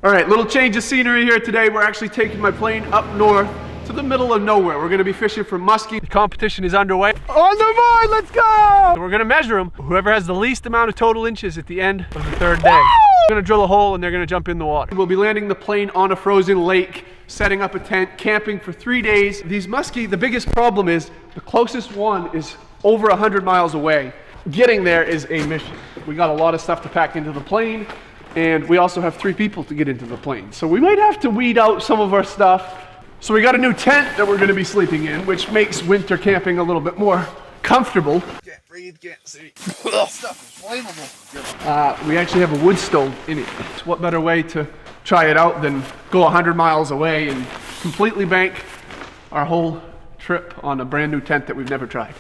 All right, little change of scenery here today. We're actually taking my plane up north to the middle of nowhere. We're gonna be fishing for muskie. The competition is underway. On the board, let's go! So we're gonna measure them. Whoever has the least amount of total inches at the end of the third day. We're gonna drill a hole and they're gonna jump in the water. We'll be landing the plane on a frozen lake, setting up a tent, camping for 3 days. These muskie, the biggest problem is the closest one is over 100 miles away. Getting there is a mission. We got a lot of stuff to pack into the plane, and we also have 3 people to get into the plane. So we might have to weed out some of our stuff. So we got a new tent that we're gonna be sleeping in, which makes winter camping a little bit more comfortable. Can't breathe, can't see. Stuff is flammable. We actually have a wood stove in it. So what better way to try it out than go 100 miles away and completely bank our whole trip on a brand new tent that we've never tried.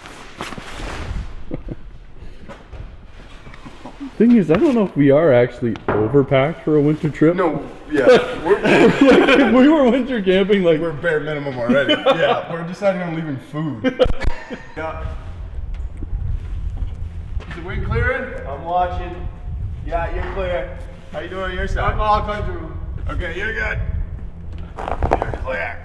Thing is, I don't know if we are actually overpacked for a winter trip. No, yeah. Like, we were winter camping, like We're bare minimum already. Yeah, we're deciding on leaving food. Yeah. Is the wind clearing? I'm watching. Yeah, you're clear. How you doing on your side? I'm all comfortable. Okay, you're good. You're clear.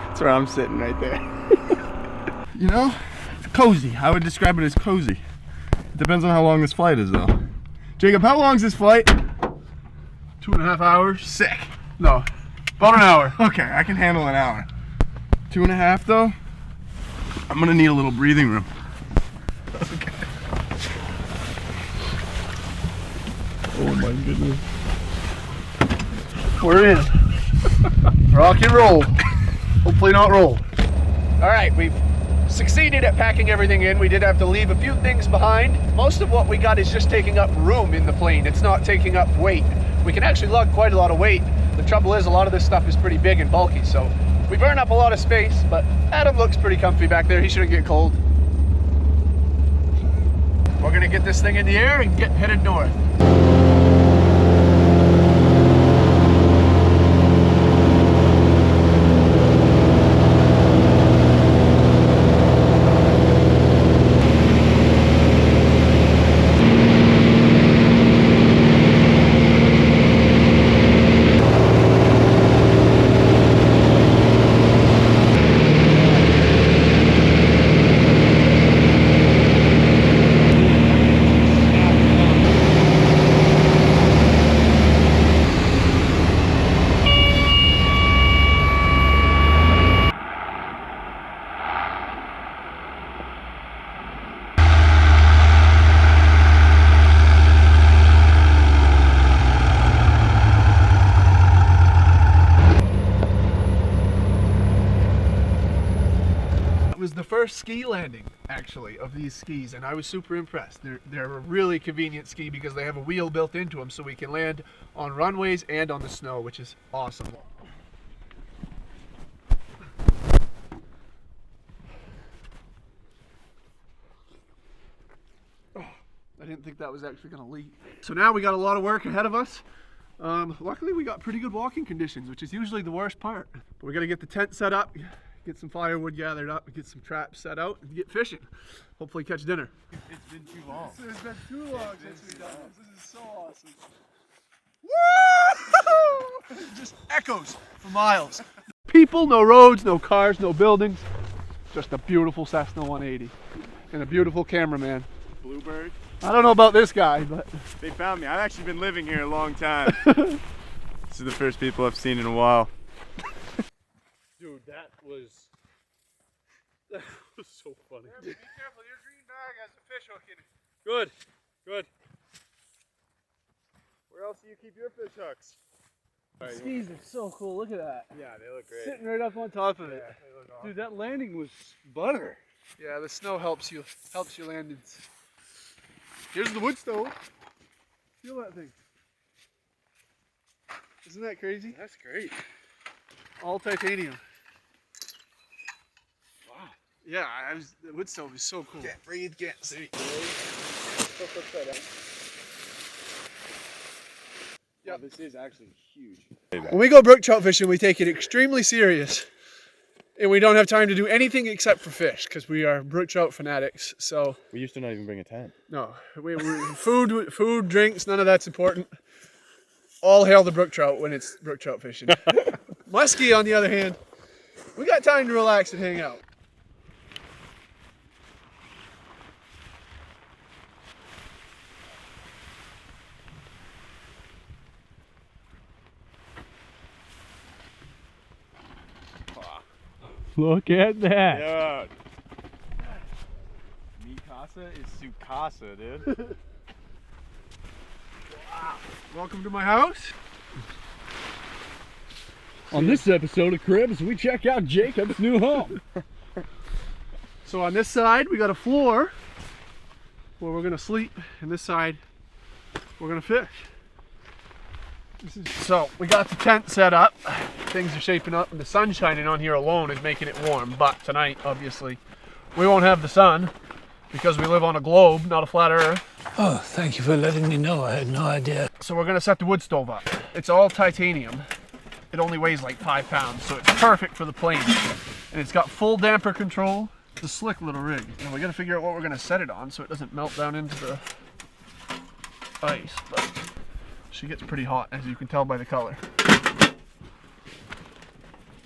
That's where I'm sitting right there. You know, it's cozy. I would describe it as cozy. It depends on how long this flight is, though. Jacob, how long is this flight? 2.5 hours? Sick. No, about an hour. Okay, I can handle an hour. 2.5 though? I'm gonna need a little breathing room. Okay. oh my goodness. We're in. Rock and roll. Hopefully not roll. All right, we've succeeded at packing everything in. We did have to leave a few things behind. Most of what we got is just taking up room in the plane. It's not taking up weight. We can actually lug quite a lot of weight. The trouble is a lot of this stuff is pretty big and bulky, so we burn up a lot of space, but Adam looks pretty comfy back there. He shouldn't get cold. We're gonna get this thing in the air and get headed north. Was the first ski landing actually of these skis, and I was super impressed. They're a really convenient ski because they have a wheel built into them, so we can land on runways and on the snow, which is awesome. Oh, I didn't think that was actually going to leak. So now we got a lot of work ahead of us. Luckily we got pretty good walking conditions, which is usually the worst part. But we got to get the tent set up, get some firewood gathered up, get some traps set out, and get fishing. Hopefully catch dinner. It's been too long. It's been too long since we've done this. This is so awesome. Woo! It just echoes for miles. People, no roads, no cars, no buildings. Just a beautiful Cessna 180 and a beautiful cameraman. Bluebird. I don't know about this guy, but They found me. I've actually been living here a long time. This is the first people I've seen in a while. Dude, that was so funny. be careful, your green bag has a fish hook in it. Good, good. Where else do you keep your fish hooks? Skis are so cool, look at that. Yeah, they look great. Sitting right up on top of it. they look awesome. Dude, that landing was butter. Yeah, the snow helps your landings. Here's the wood stove. Feel that thing. Isn't that crazy? That's great. All titanium. Wow. Yeah, the wood stove is so cool. Can't breathe, can't see. Yeah, this is actually huge. When we go brook trout fishing, we take it extremely serious. And we don't have time to do anything except for fish because we are brook trout fanatics. So We used to not even bring a tent. no, food, drinks, none of that's important. All hail the brook trout when it's brook trout fishing. Muskie, on the other hand, we got time to relax and hang out. Look at that. Yeah. Mi casa is su casa, dude. Welcome to my house. On this episode of Cribs, we check out Jacob's new home. So on this side, we got a floor where we're gonna sleep, and this side, we're gonna fish. So we got the tent set up. Things are shaping up, and the sun shining on here alone is making it warm. But tonight, obviously, we won't have the sun because we live on a globe, not a flat earth. Oh, thank you for letting me know. I had no idea. So we're gonna set the wood stove up. It's all titanium. It only weighs like 5 pounds, so it's perfect for the plane. And it's got full damper control. It's a slick little rig. And we gotta figure out what we're gonna set it on so it doesn't melt down into the ice. But she gets pretty hot, as you can tell by the color.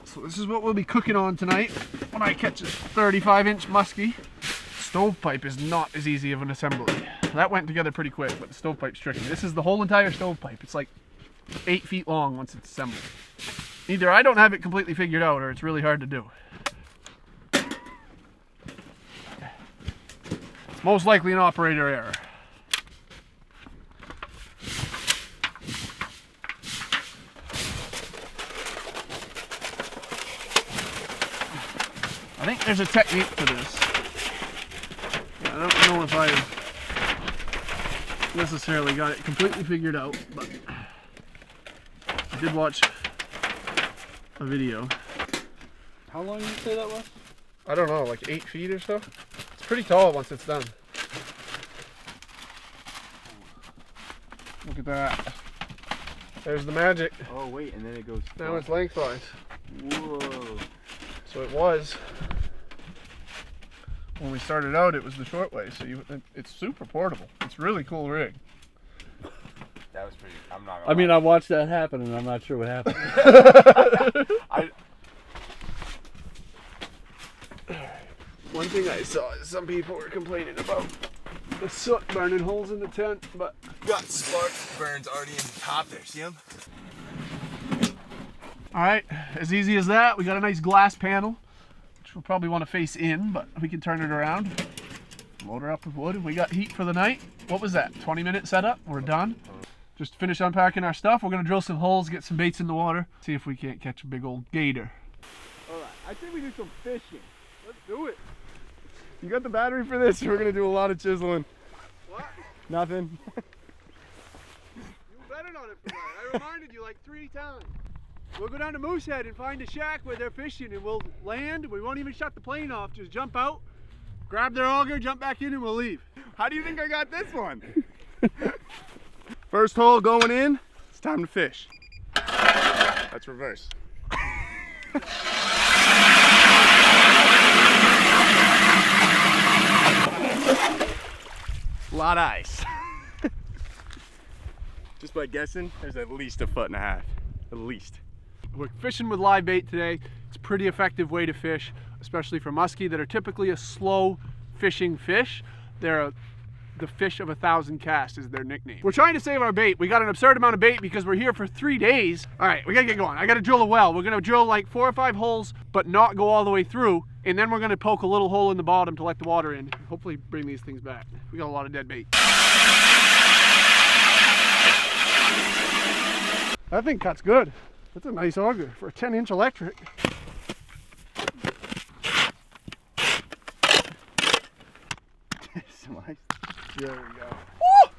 So this is what we'll be cooking on tonight when I catch a 35-inch muskie. Stovepipe is not as easy of an assembly. That went together pretty quick, but the stovepipe's tricky. This is the whole entire stovepipe. It's like 8 feet long once it's assembled. Either I don't have it completely figured out, or it's really hard to do. It's most likely an operator error. I think there's a technique to this. I don't know if I've necessarily got it completely figured out, but I did watch a video. How long did you say that was? I don't know, like 8 feet or so. It's pretty tall once it's done. Look at that. There's the magic. Oh wait, and then it goes. Now it's lengthwise. Whoa. So it was. When we started out, it was the short way, so it's super portable. It's a really cool rig. That was pretty. I'm not. I mean, I watched that happen, and I'm not sure what happened. One thing I saw is some people were complaining about the soot burning holes in the tent, but got spark burns already in the top there. See them? all right, as easy as that. We got a nice glass panel, which we'll probably want to face in, but we can turn it around. Load her up with wood, and we got heat for the night. What was that? 20-minute setup. We're done. Just finish unpacking our stuff. We're gonna drill some holes, get some baits in the water, see if we can't catch a big old gator. All right. I think we do some fishing. Let's do it. You got the battery for this? We're gonna do a lot of chiseling. What? Nothing. You betted on it for that. I reminded you like 3 times. We'll go down to Moosehead and find a shack where they're fishing, and we'll land. We won't even shut the plane off. Just jump out, grab their auger, jump back in, and we'll leave. How do you think I got this one? First hole going in. It's time to fish. That's reverse. A lot of ice. Just by guessing, there's at least 1.5 feet. At least. We're fishing with live bait today. It's a pretty effective way to fish, especially for muskie that are typically a slow fishing fish. They're the fish of 1,000 casts is their nickname. We're trying to save our bait. We got an absurd amount of bait because we're here for 3 days. All right, we gotta get going. I gotta drill a well. We're gonna drill like 4 or 5 holes, but not go all the way through. And then we're gonna poke a little hole in the bottom to let the water in. Hopefully bring these things back. We got a lot of dead bait. That thing cuts good. That's a nice auger for a 10-inch electric. Some ice. There we go. Woo!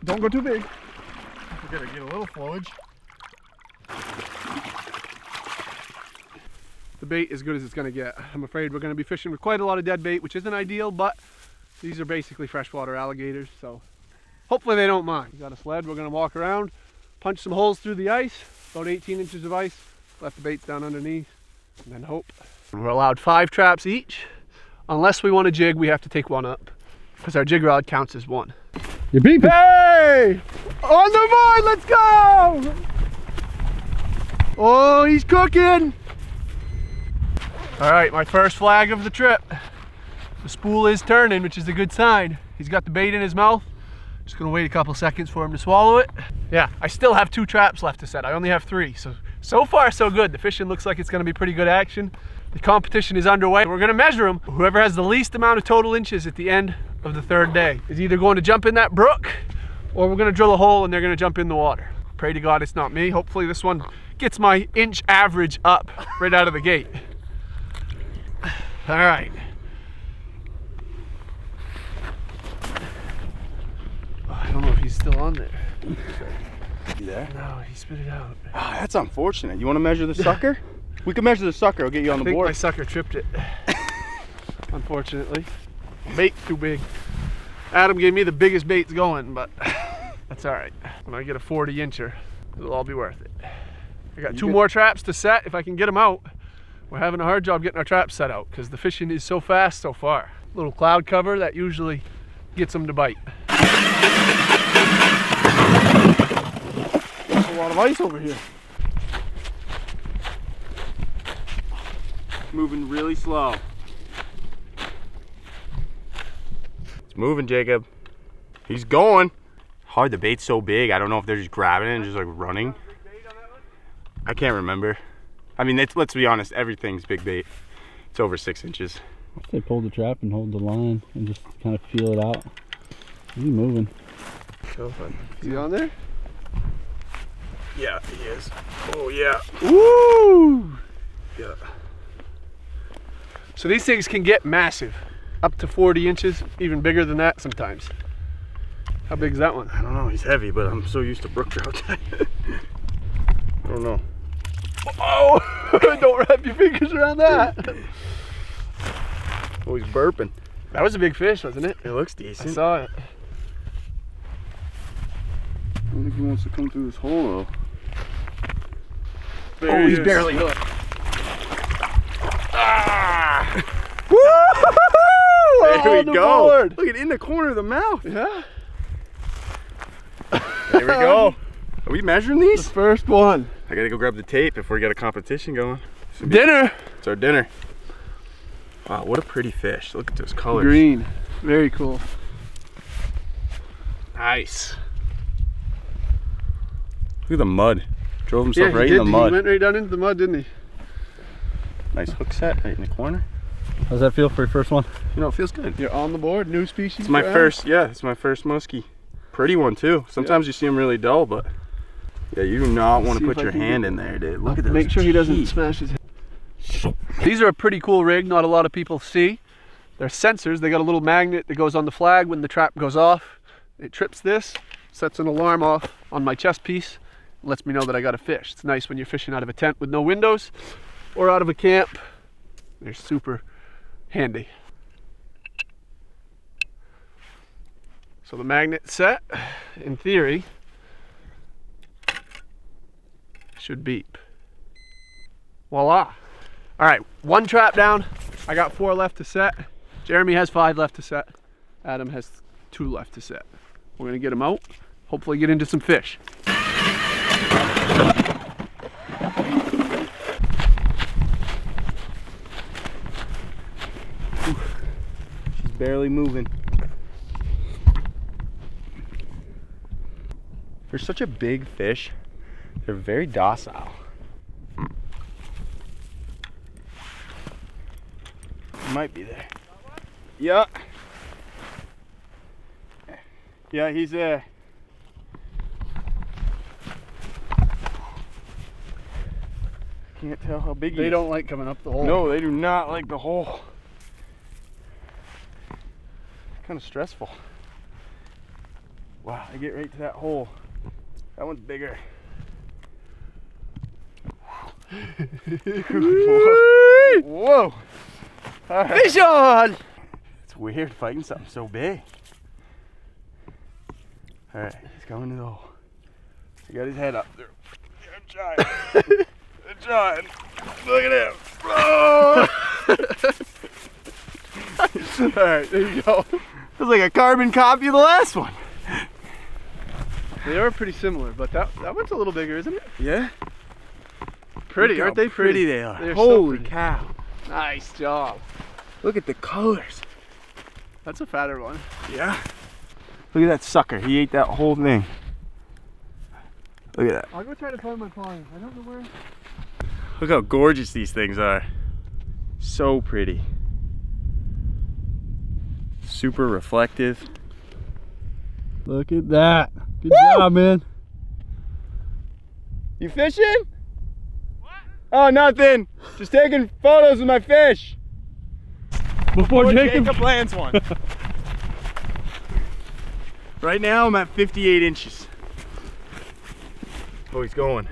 Don't go too big. We gotta get a little flowage. The bait is good as it's gonna get. I'm afraid we're gonna be fishing with quite a lot of dead bait, which isn't ideal, but these are basically freshwater alligators, so Hopefully they don't mind. We got a sled, we're gonna walk around, punch some holes through the ice, about 18 inches of ice, let the baits down underneath, and then hope. We're allowed 5 traps each. Unless we want to jig, we have to take one up, because our jig rod counts as 1. You're beeping. Hey! On the board, let's go! Oh, he's cooking! All right, my first flag of the trip. The spool is turning, which is a good sign. He's got the bait in his mouth. Just gonna wait a couple seconds for him to swallow it. Yeah, I still have 2 traps left to set. I only have 3, so far so good. The fishing looks like it's gonna be pretty good action. The competition is underway. We're gonna measure them. Whoever has the least amount of total inches at the end of the 3rd day is either going to jump in that brook, or we're gonna drill a hole and they're gonna jump in the water. Pray to God it's not me. Hopefully this one gets my inch average up right out of the gate. All right. I don't know if he's still on there. You there? No, he spit it out. Oh, that's unfortunate. You want to measure the sucker? We can measure the sucker. I'll get you on I the think board. my sucker tripped it. Unfortunately. Bait's too big. Adam gave me the biggest baits going, but that's all right. When I get a 40 incher, it'll all be worth it. I got 2 more traps to set if I can get them out. We're having a hard job getting our traps set out because the fishing is so fast so far. Little cloud cover that usually gets them to bite. There's a lot of ice over here. Moving really slow. It's moving, Jacob. He's going. Hard, the bait's so big. I don't know if they're just grabbing it and just like running. I can't remember. I mean, let's be honest, everything's big bait. It's over 6 inches. I say pull the trap and hold the line and just kind of feel it out. He's moving. Is he on there? Yeah, he is. Oh, yeah. Woo! Yeah. So these things can get massive, up to 40 inches, even bigger than that sometimes. How big is that one? I don't know, he's heavy, but I'm so used to brook trout. I don't know. Oh! Don't wrap your fingers around that. Oh, he's burping. That was a big fish, wasn't it? It looks I decent. saw it. I don't think he wants to come through this hole, though. Oh, he's barely hooked. Ah! Woo! There we On the go. board. Look at in the corner of the mouth. Yeah. There we go. Are we measuring The these? first one. I gotta go grab the tape if we got a competition going. Dinner. It's our dinner. Wow, what a pretty fish. Look at those colors. Green. Very cool. Nice. Look at the mud. Drove himself Yeah, right he in did. the mud. He went right down into the mud, didn't he? Nice hook set right in the corner. How's that feel for your first one? You know, it feels good. You're on the board. New species. It's my for first, yeah, it's my first muskie. Pretty one too. Sometimes you see them really dull, but yeah, you do not want See to if put I your can hand get- in there, dude. Look at those. Make sure he doesn't teeth. smash his head. These are a pretty cool rig. Not a lot of people see. They're sensors. They got a little magnet that goes on the flag when the trap goes off. It trips this, sets an alarm off on my chest piece, lets me know that I got a fish. It's nice when you're fishing out of a tent with no windows or out of a camp. They're super handy. So the magnet's set, in theory, should beep. Voila. All right, 1 trap down. I got 4 left to set. Jeremy has 5 left to set. Adam has 2 left to set. We're gonna get them out, hopefully get into some fish. She's barely moving. For such a big fish, they're very docile. Might be there. Yeah. Yeah, he's there. Can't tell how big he They is. don't like coming up the hole. No, they do not like the hole. Kind of stressful. Wow, I get right to that hole. That one's bigger. Whoa. Whoa. All right. Fish on! It's weird fighting something so big. All right, he's coming to the hole. He got his head up there. I'm trying. I'm trying. Look at him. Oh! All right, there you go. It was like a carbon copy of the last one. They are pretty similar, but that one's a little bigger, isn't it? Yeah. Pretty, Look aren't how they? pretty they are. They're so Holy pretty. cow. Nice job. Look at the colors. That's a fatter one. Yeah. Look at that sucker. He ate that whole thing. Look at that. I'll go try to find my pond. I don't know where. Look how gorgeous these things are. So pretty. Super reflective. Look at that. Good Woo! job, man. You fishing? What? Oh, nothing. Just taking photos with my fish. Before Jacob. lands one. Right now I'm at 58 inches. Oh, he's going.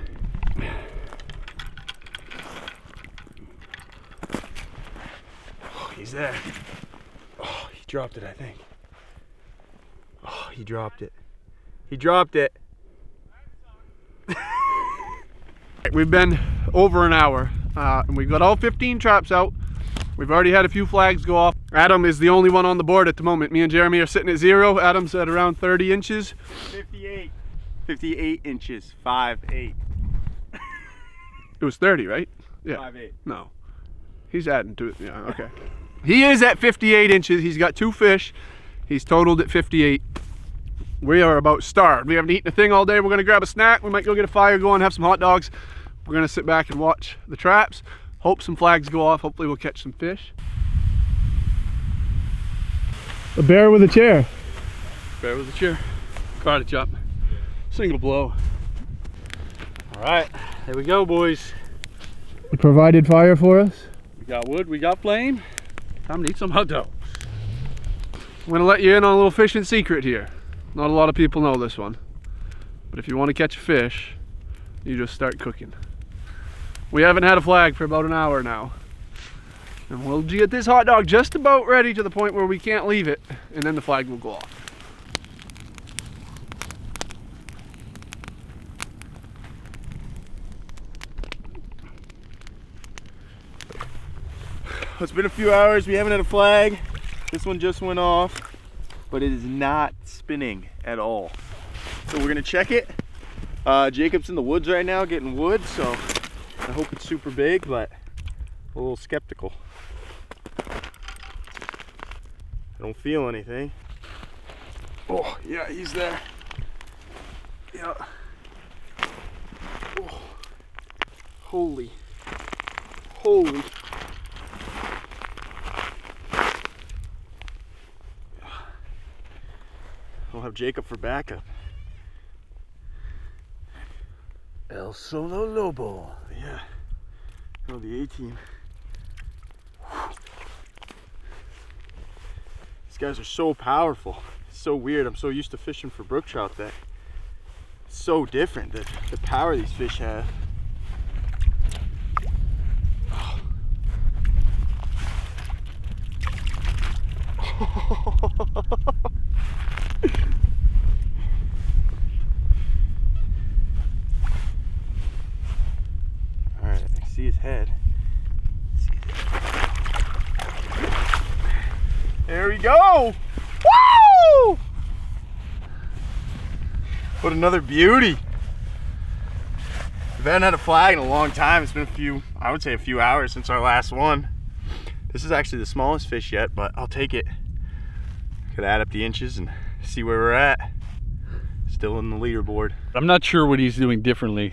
Oh, he's there. Oh, he dropped it, I think. Oh, he dropped it. He dropped it. We've been over an hour, and we've got all 15 traps out. We've already had a few flags go off. Adam is the only one on the board at the moment. Me and Jeremy are sitting at 0. Adam's at around 30 inches. 58. 58 inches. 5'8". It was 30, right? Yeah. 5'8". No. He's adding to it. Yeah, okay. He is at 58 inches. He's got 2 fish. He's totaled at 58. We are about starved. We haven't eaten a thing all day. We're going to grab a snack. We might go get a fire going, have some hot dogs. We're going to sit back and watch the traps. Hope some flags go off. Hopefully we'll catch some fish. A bear with a chair. Bear with a chair. Caught it, chop. Single blow. All right, there we go, boys. You provided fire for us. We got wood, we got flame. Time to eat some hot dogs. I'm going to let you in on a little fishing secret here. Not a lot of people know this one. But if you want to catch a fish, you just start cooking. We haven't had a flag for about an hour now. And we'll get this hot dog just about ready to the point where we can't leave it, and then the flag will go off. It's been a few hours. We haven't had a flag. This one just went off, but it is not spinning at all. So we're gonna check it. Jacob's in the woods right now getting wood, so I hope it's super big, but a little skeptical. I don't feel anything. Oh, yeah, he's there. Yeah. Oh. Holy. Holy. I'll have Jacob for backup. El Solo Lobo. Yeah. Oh, the 18. These guys are so powerful. It's so weird. I'm so used to fishing for brook trout that it's so different, the power these fish have. Oh. Alright, I see his head. There we go! Woo! What another beauty! We haven't had a flag in a long time. It's been I would say a few hours since our last one. This is actually the smallest fish yet, but I'll take it. Could add up the inches and see where we're at. Still in the leaderboard. I'm not sure what he's doing differently.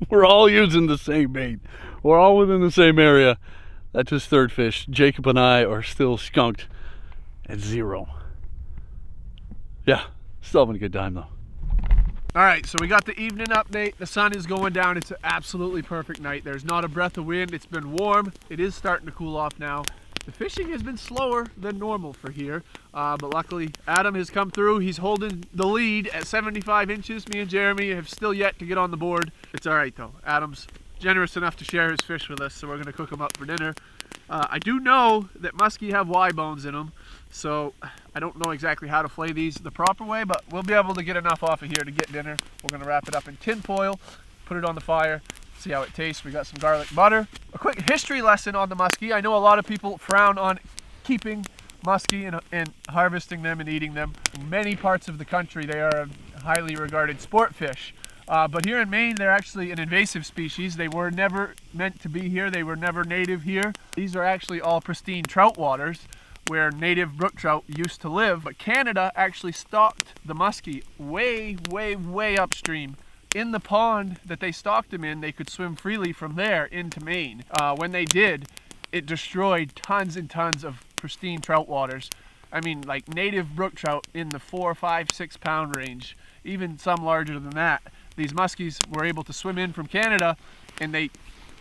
We're all using the same bait. We're all within the same area. That's his third fish. Jacob and I are still skunked at 0. Yeah, still having a good time though. All right, so we got the evening update. The sun is going down. It's an absolutely perfect night. There's not a breath of wind. It's been warm. It is starting to cool off now. The fishing has been slower than normal for here, but luckily Adam has come through. He's holding the lead at 75 inches. Me and Jeremy have still yet to get on the board. It's all right though. Adam's generous enough to share his fish with us, so we're gonna cook them up for dinner. I do know that muskie have Y bones in them, so I don't know exactly how to flay these the proper way, but we'll be able to get enough off of here to get dinner. We're gonna wrap it up in tin foil, put it on the fire, see how it tastes. We got some garlic butter. A quick history lesson on the muskie. I know a lot of people frown on keeping muskie and harvesting them and eating them. In many parts of the country, they are a highly regarded sport fish. But here in Maine, they're actually an invasive species. They were never meant to be here. They were never native here. These are actually all pristine trout waters where native brook trout used to live. But Canada actually stocked the muskie way, way, way upstream. In the pond that they stocked them in, they could swim freely from there into Maine. When they did, it destroyed tons and tons of pristine trout waters. I mean, like native brook trout in the 4, 5, 6 pound range, even some larger than that. These muskies were able to swim in from Canada, and they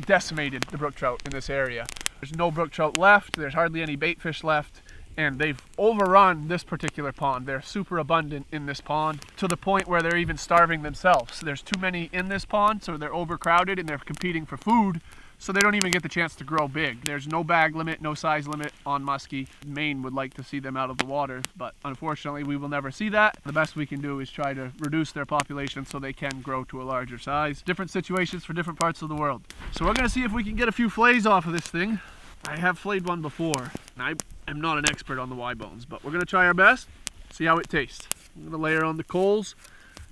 decimated the brook trout in this area. There's no brook trout left, there's hardly any bait fish left, and they've overrun this particular pond. They're super abundant in this pond to the point where they're even starving themselves. There's too many in this pond, so they're overcrowded and they're competing for food, so they don't even get the chance to grow big. There's no bag limit, no size limit on muskie. Maine would like to see them out of the water, but unfortunately we will never see that. The best we can do is try to reduce their population so they can grow to a larger size. Different situations for different parts of the world. So we're gonna see if we can get a few flays off of this thing. I have flayed one before, and I am not an expert on the Y bones, but we're gonna try our best, see how it tastes. I'm gonna layer on the coals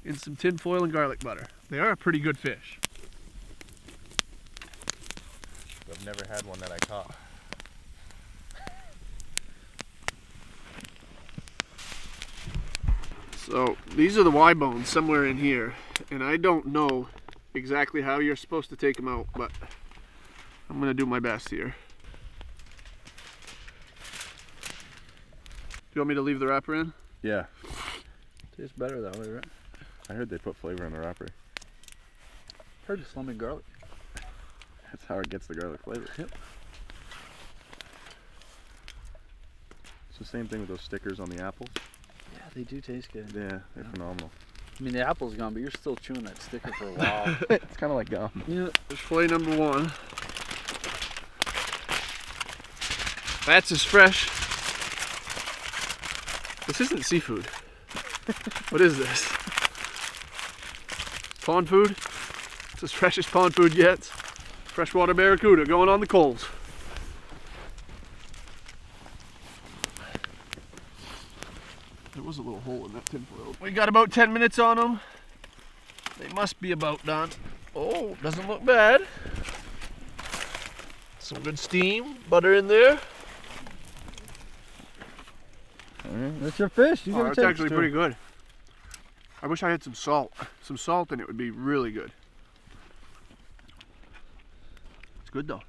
in some tin foil and garlic butter. They are a pretty good fish. I've never had one that I caught. So these are the Y bones somewhere in here, and I don't know exactly how you're supposed to take them out, but I'm gonna do my best here. Do you want me to leave the wrapper in? Yeah, Tastes better that way, right? I heard they put flavor in the wrapper. Heard it's lemon garlic. That's how it gets the garlic flavor. Yep. It's the same thing with those stickers on the apples. Yeah, they do taste good. Yeah, they're phenomenal. I mean, the apple's gone, but you're still chewing that sticker for a while. It's kind of like gum. Yeah. There's fillet number one. That's as fresh. This isn't seafood. What is this? Pond food? It's as fresh as pond food gets. Freshwater barracuda going on the coals. There was a little hole in that tinfoil. We got about 10 minutes on them. They must be about done. Oh, doesn't look bad. Some good steam, butter in there. That's your fish. You Oh, that's actually pretty good. I wish I had some salt. Some salt and it would be really good. It's good though.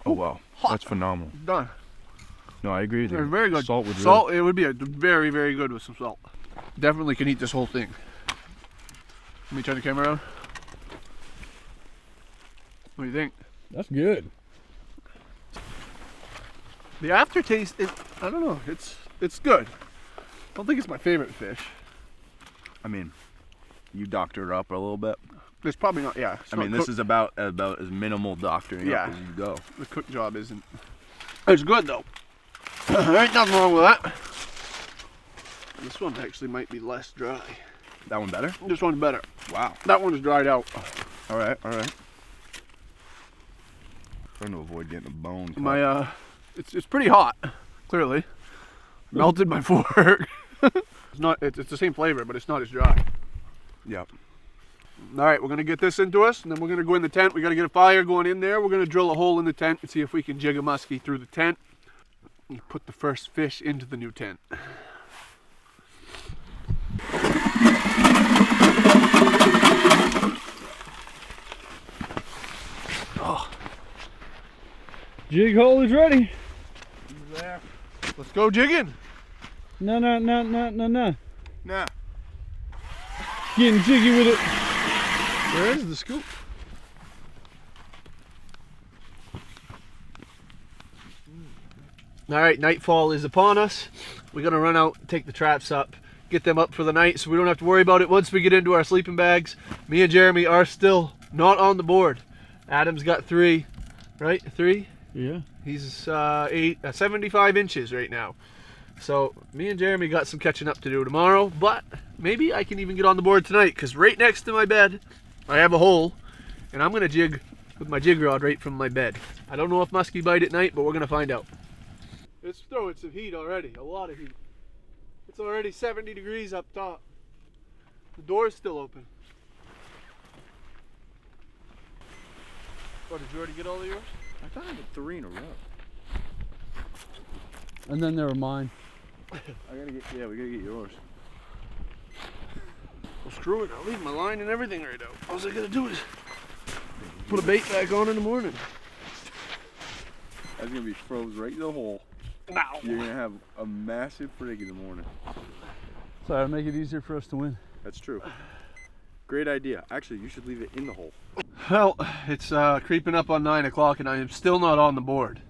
Oh wow, hot. that's phenomenal. Done. No, I agree with you. They're very good. Salt would Salt, it would be a very, very good with some salt. Definitely can eat this whole thing. Let me turn the camera around. What do you think? That's good. The aftertaste is, I don't know, it's good. I don't think it's my favorite fish. I mean, you doctor it up a little bit. It's probably not, yeah. I mean, this is about as minimal doctoring up as you go. The cook job isn't. It's good though. There ain't nothing wrong with that. This one actually might be less dry. That one better? This one's better. Wow. That one's dried out. All right, all right. Trying to avoid getting a bone cut. My it's pretty hot. Clearly, melted my fork. It's the same flavor, but it's not as dry. Yep. All right, we're gonna get this into us, and then we're gonna go in the tent. We gotta get a fire going in there. We're gonna drill a hole in the tent and see if we can jig a muskie through the tent and put the first fish into the new tent. Oh. Jig hole is ready. There. Let's go jigging. No. Nah. Getting jiggy with it. Where is the scoop? All right, nightfall is upon us. We're gonna run out, take the traps up, get them up for the night so we don't have to worry about it once we get into our sleeping bags. Me and Jeremy are still not on the board. Adam's got 3, right? 3? Yeah. He's 75 inches right now. So me and Jeremy got some catching up to do tomorrow, but maybe I can even get on the board tonight, because right next to my bed I have a hole, and I'm gonna jig with my jig rod right from my bed. I don't know if muskie bite at night, but we're gonna find out. It's throwing some heat already, a lot of heat. It's already 70 degrees up top. The door's still open. Oh, did you already get all of yours? I thought I had 3 in a row. And then there were mine. We gotta get yours. Well, screw it. I'll leave my line and everything right out. All I gotta do is put a bait back on in the morning. That's gonna be froze right in the hole. Ow. You're gonna have a massive frig in the morning. So that'll make it easier for us to win. That's true. Great idea. Actually, you should leave it in the hole. Well, it's creeping up on 9 o'clock and I am still not on the board.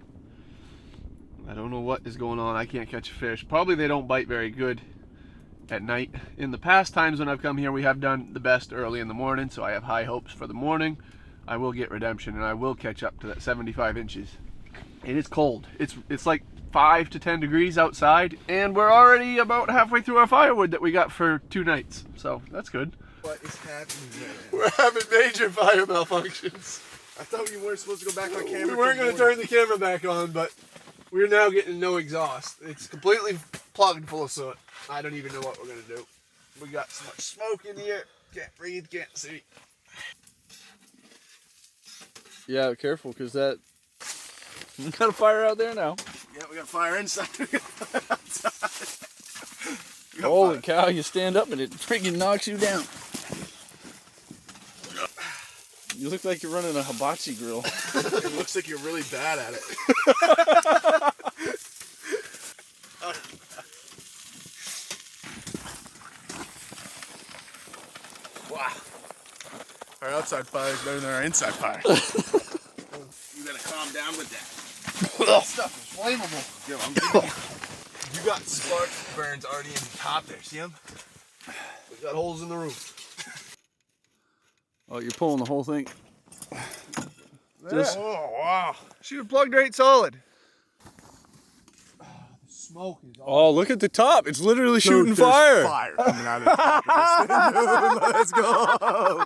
I don't know what is going on. I can't catch a fish. Probably they don't bite very good at night. In the past times when I've come here, we have done the best early in the morning, so I have high hopes for the morning. I will get redemption and I will catch up to that 75 inches. And it's cold. It's like 5 to 10 degrees outside, and we're already about halfway through our firewood that we got for 2 nights. So that's good. What is happening here? We're having major fire malfunctions. I thought you weren't supposed to go back on camera. We weren't going to turn the camera back on, but we're now getting no exhaust. It's completely plugged full of soot. I don't even know what we're going to do. We got so much smoke in here. Can't breathe, can't see. Yeah, careful, because that... We got a fire out there now. Yeah, we got fire inside. We got fire outside. Holy cow, you stand up and it freaking knocks you down. You look like you're running a hibachi grill. It looks like you're really bad at it. Wow. Our outside fire is better than our inside fire. You gotta calm down with that. That stuff is flammable. Yo, I'm giving you got spark burns already in the top there, see them? We got holes in the roof. Oh, you're pulling the whole thing. Oh, wow. She was plugged right solid. The smoke is all... Oh, look at the top. It's literally shooting fire. Fire coming out of this thing. Let's go.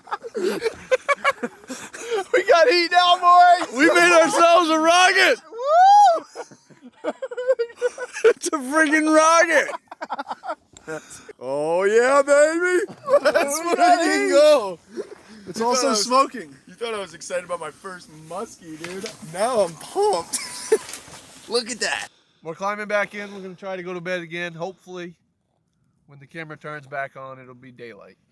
We got heat now, boys! We made ourselves a rocket. Woo! It's a freaking rocket. Oh yeah, baby! Let's fucking go! It's also smoking. You thought I was excited about my first muskie, dude. Now I'm pumped. Look at that. We're climbing back in. We're going to try to go to bed again. Hopefully, when the camera turns back on, it'll be daylight.